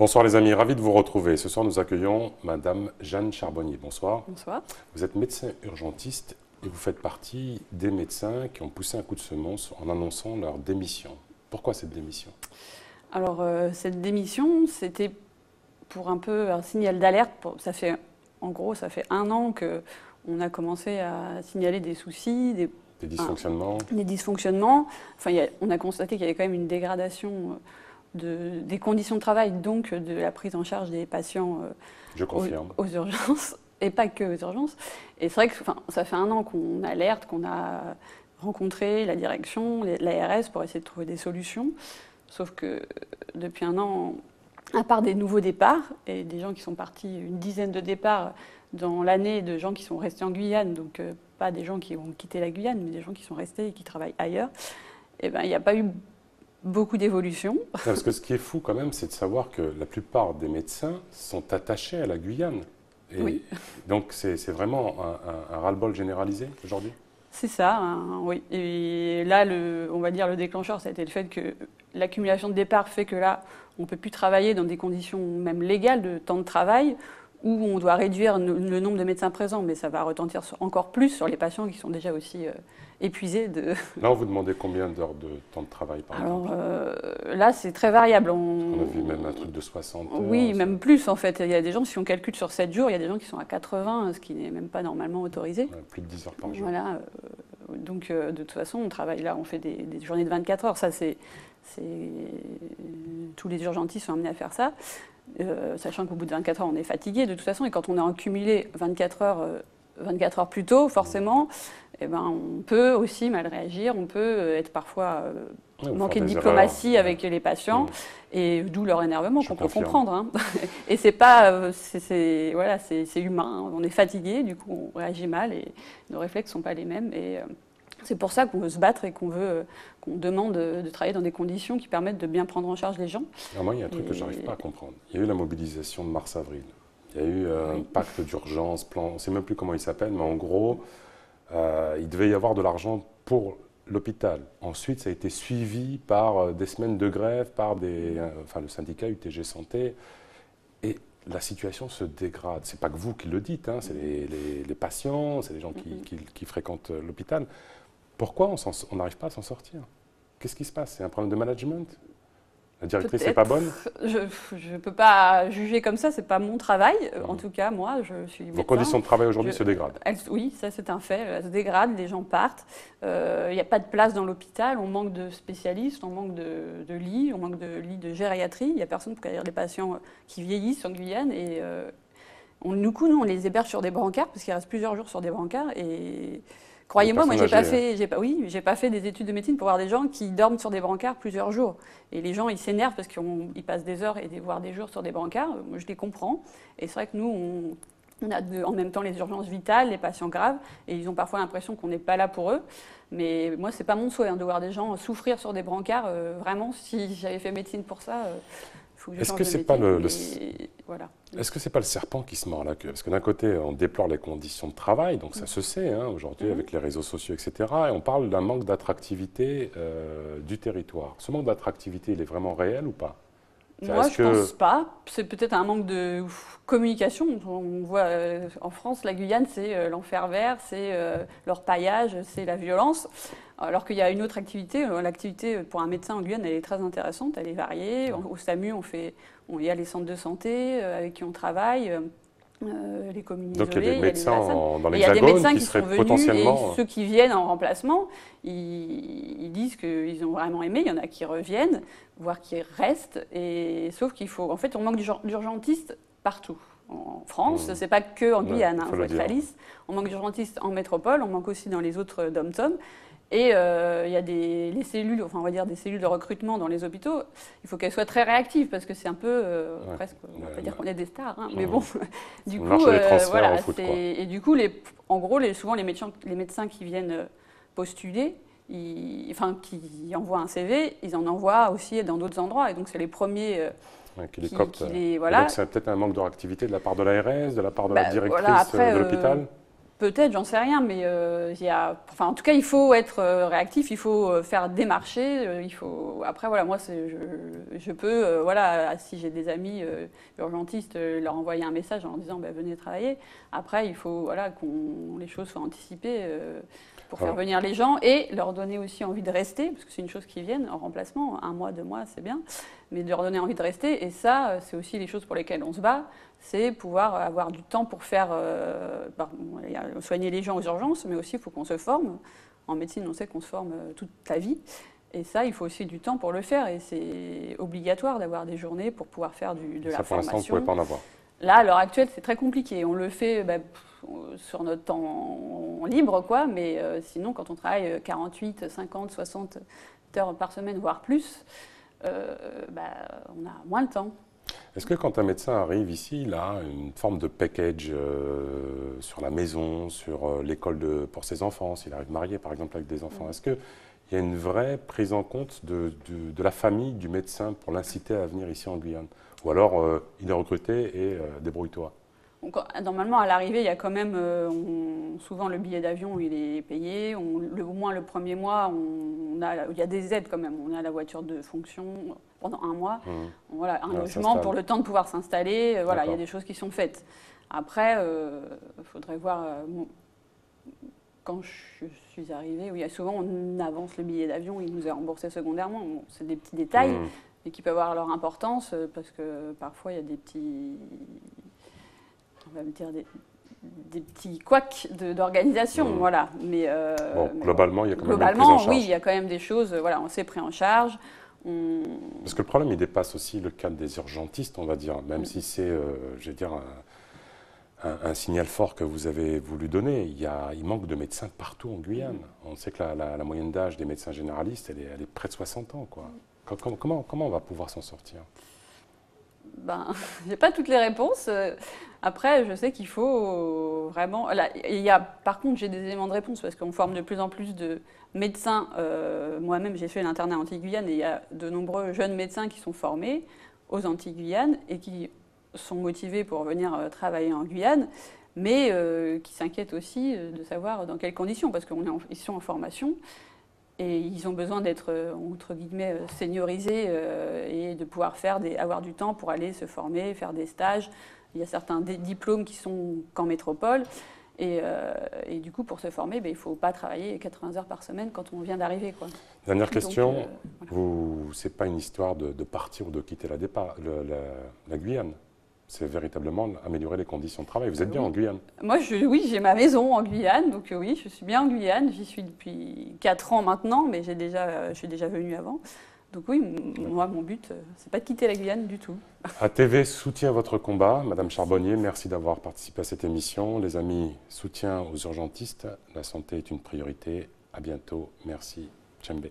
Bonsoir les amis, ravi de vous retrouver. Ce soir nous accueillons Madame Jeanne Charbonnier. Bonsoir. Bonsoir. Vous êtes médecin urgentiste et vous faites partie des médecins qui ont poussé un coup de semonce en annonçant leur démission. Pourquoi cette démission? Alors cette démission, c'était pour un peu un signal d'alerte. En gros, ça fait 1 an qu'on a commencé à signaler des soucis, Des dysfonctionnements? Des dysfonctionnements. Enfin, on a constaté qu'il y avait quand même une dégradation des conditions de travail, donc de la prise en charge des patients Je confirme. aux urgences, et pas que aux urgences. Et c'est vrai que ça fait 1 an qu'on alerte, qu'on a rencontré la direction, l'ARS pour essayer de trouver des solutions. Sauf que depuis 1 an, à part des nouveaux départs, et des gens qui sont partis, une dizaine de départs dans l'année, de gens qui sont restés en Guyane, donc pas des gens qui ont quitté la Guyane, mais des gens qui sont restés et qui travaillent ailleurs, et ben, il n'y a pas eu beaucoup d'évolution. Parce que ce qui est fou quand même, c'est de savoir que la plupart des médecins sont attachés à la Guyane. Et oui. Donc c'est vraiment un ras-le-bol généralisé aujourd'hui? C'est ça, hein, oui. Et là, on va dire le déclencheur, ça a été le fait que l'accumulation de départ fait que là, on ne peut plus travailler dans des conditions même légales de temps de travail, où on doit réduire le nombre de médecins présents, mais ça va retentir encore plus sur les patients qui sont déjà aussi épuisés. Là, on vous demandait combien d'heures de temps de travail par exemple? Là, c'est très variable. On a vu même un truc de 60 heures. Oui, même plus en fait. Il y a des gens, si on calcule sur 7 jours, il y a des gens qui sont à 80, ce qui n'est même pas normalement autorisé. Ouais, plus de 10 heures par jour. Voilà. Donc, de toute façon, on travaille là, on fait des journées de 24 heures. Ça, tous les urgentistes sont amenés à faire ça. Sachant qu'au bout de 24 heures, on est fatigué de toute façon. Et quand on est en cumulé 24 heures plus tôt, forcément, eh ben, on peut aussi mal réagir. On peut être parfois manquer de diplomatie avec les patients. Et d'où leur énervement, qu'on peut comprendre. Hein. Et c'est pas, voilà, c'est humain. On est fatigué, du coup, on réagit mal et nos réflexes sont pas les mêmes. Et c'est pour ça qu'on veut se battre et qu'on demande de travailler dans des conditions qui permettent de bien prendre en charge les gens. Alors moi, il y a un truc que je n'arrive pas à comprendre. Il y a eu la mobilisation de mars-avril. Il y a eu un pacte d'urgence, plan, on ne sait même plus comment il s'appelle, mais en gros, il devait y avoir de l'argent pour l'hôpital. Ensuite, ça a été suivi par des semaines de grève, par le syndicat UTG Santé. Et la situation se dégrade. Ce n'est pas que vous qui le dites, hein, c'est les patients, c'est les gens qui fréquentent l'hôpital. Pourquoi on n'arrive pas à s'en sortir? Qu'est-ce qui se passe? C'est un problème de management? La directrice n'est pas bonne? Je ne peux pas juger comme ça, ce n'est pas mon travail. En tout cas, moi, je suis médecin. Vos conditions de travail aujourd'hui se dégradent? Oui, ça c'est un fait. Elles se dégradent, les gens partent. Il n'y a pas de place dans l'hôpital, on manque de spécialistes, on manque de lits, on manque de lits de gériatrie. Il n'y a personne pour accueillir des patients qui vieillissent en Guyane. Et du coup, nous, on les héberge sur des brancards, parce qu'ils restent plusieurs jours sur des brancards. Et croyez-moi, moi, j'ai pas fait des études de médecine pour voir des gens qui dorment sur des brancards plusieurs jours. Et les gens, ils s'énervent parce qu'ils passent des heures et voire des jours sur des brancards. Moi, je les comprends. Et c'est vrai que nous, on a en même temps les urgences vitales, les patients graves, et ils ont parfois l'impression qu'on n'est pas là pour eux. Mais moi, c'est pas mon souhait de voir des gens souffrir sur des brancards. Vraiment, si j'avais fait médecine pour ça, il faut que je change de métier. Voilà. Est-ce que c'est pas le serpent qui se mord la queue? Parce que d'un côté, on déplore les conditions de travail, donc ça se sait hein, aujourd'hui avec les réseaux sociaux, etc. Et on parle d'un manque d'attractivité du territoire. Ce manque d'attractivité, il est vraiment réel ou pas? Moi, je ne pense pas. C'est peut-être un manque de communication. On voit en France, la Guyane, c'est l'enfer vert, c'est l'orpaillage, c'est la violence. Alors qu'il y a une autre activité. L'activité pour un médecin en Guyane, elle est très intéressante, elle est variée. Au SAMU, il y a les centres de santé avec qui on travaille. Les communes isolées. Donc il y a des médecins dans l'Hexagone. Il y a des médecins qui seraient sont venus potentiellement... et ceux qui viennent en remplacement, ils disent qu'ils ont vraiment aimé. Il y en a qui reviennent, voire qui restent. Sauf qu'il faut... En fait, on manque d'urgentistes partout. En France, c'est pas que en Guyane, il faut être réaliste. On manque d'urgentistes en métropole, on manque aussi dans les autres dom-tom. Et il y a les cellules, enfin on va dire des cellules de recrutement dans les hôpitaux, il faut qu'elles soient très réactives parce que c'est un peu presque, on va pas dire qu'on est des stars, hein, mais bon, du coup, voilà, et du coup, en gros, souvent les médecins qui viennent postuler, qui envoient un CV, ils en envoient aussi dans d'autres endroits, et donc c'est les premiers qui les coptent. Voilà. Donc c'est peut-être un manque de réactivité de la part de l'ARS, de la part de la directrice de l'hôpital? peut-être, j'en sais rien, mais enfin, en tout cas, il faut être réactif, il faut faire démarcher, Après, voilà, moi, je peux, voilà, si j'ai des amis urgentistes, leur envoyer un message en leur disant, venez travailler. Après, il faut, voilà, les choses soient anticipées pour faire venir les gens et leur donner aussi envie de rester, parce que c'est une chose qui viennent en remplacement, 1 mois, 2 mois, c'est bien, mais de leur donner envie de rester. Et ça, c'est aussi les choses pour lesquelles on se bat. C'est pouvoir avoir du temps pour faire soigner les gens aux urgences, mais aussi il faut qu'on se forme. En médecine, on sait qu'on se forme toute la vie. Et ça, il faut aussi du temps pour le faire. Et c'est obligatoire d'avoir des journées pour pouvoir faire de la formation. Pour l'instant, vous ne pouvez pas en avoir. Là, à l'heure actuelle, c'est très compliqué. On le fait sur notre temps libre, quoi. Mais sinon, quand on travaille 48, 50, 60 heures par semaine, voire plus, on a moins de temps. Est-ce que quand un médecin arrive ici, il a une forme de package sur la maison, sur l'école pour ses enfants, s'il arrive marié par exemple avec des enfants, est-ce qu'il y a une vraie prise en compte de la famille du médecin pour l'inciter à venir ici en Guyane? Ou alors il est recruté et débrouille-toi? Donc, normalement, à l'arrivée, il y a quand même, souvent le billet d'avion, il est payé. Au moins le premier mois, il y a des aides quand même. On a la voiture de fonction pendant 1 mois. Voilà, un logement pour le temps de pouvoir s'installer. Voilà, il y a des choses qui sont faites. Après, il faudrait voir. Quand je suis arrivée, oui, souvent on avance le billet d'avion, il nous est remboursé secondairement. Bon, c'est des petits détails, mais qui peuvent avoir leur importance parce que parfois il y a des petits. On va me dire des petits couacs d'organisation, voilà. Mais, globalement, il y a quand même une prise en charge. Oui, il y a quand même des choses, voilà, on s'est pris en charge. Parce que le problème, il dépasse aussi le cadre des urgentistes, on va dire, même si c'est, je vais dire, un signal fort que vous avez voulu donner. Il manque de médecins partout en Guyane. On sait que la moyenne d'âge des médecins généralistes, elle est près de 60 ans, quoi. Comment on va pouvoir s'en sortir? J'ai pas toutes les réponses. Après, je sais qu'il faut vraiment. Là, par contre, j'ai des éléments de réponse parce qu'on forme de plus en plus de médecins. Moi-même, j'ai fait l'internat Antilles-Guyane et il y a de nombreux jeunes médecins qui sont formés aux Antilles-Guyane et qui sont motivés pour venir travailler en Guyane, mais qui s'inquiètent aussi de savoir dans quelles conditions, parce qu'ils sont en formation. Et ils ont besoin d'être, entre guillemets, seniorisés et de pouvoir avoir du temps pour aller se former, faire des stages. Il y a certains diplômes qui sont qu'en métropole. Et du coup, pour se former, il ne faut pas travailler 80 heures par semaine quand on vient d'arriver, quoi. Dernière question, ce n'est pas une histoire de partir ou de quitter la Guyane. C'est véritablement améliorer les conditions de travail. Vous êtes bien en Guyane? Moi, oui, j'ai ma maison en Guyane, donc oui, je suis bien en Guyane. J'y suis depuis 4 ans maintenant, mais je suis déjà venue avant. Donc oui, moi, mon but, c'est pas de quitter la Guyane du tout. ATV soutient votre combat. Madame Charbonnier, merci d'avoir participé à cette émission. Les amis, soutien aux urgentistes. La santé est une priorité. À bientôt. Merci. Tchembe.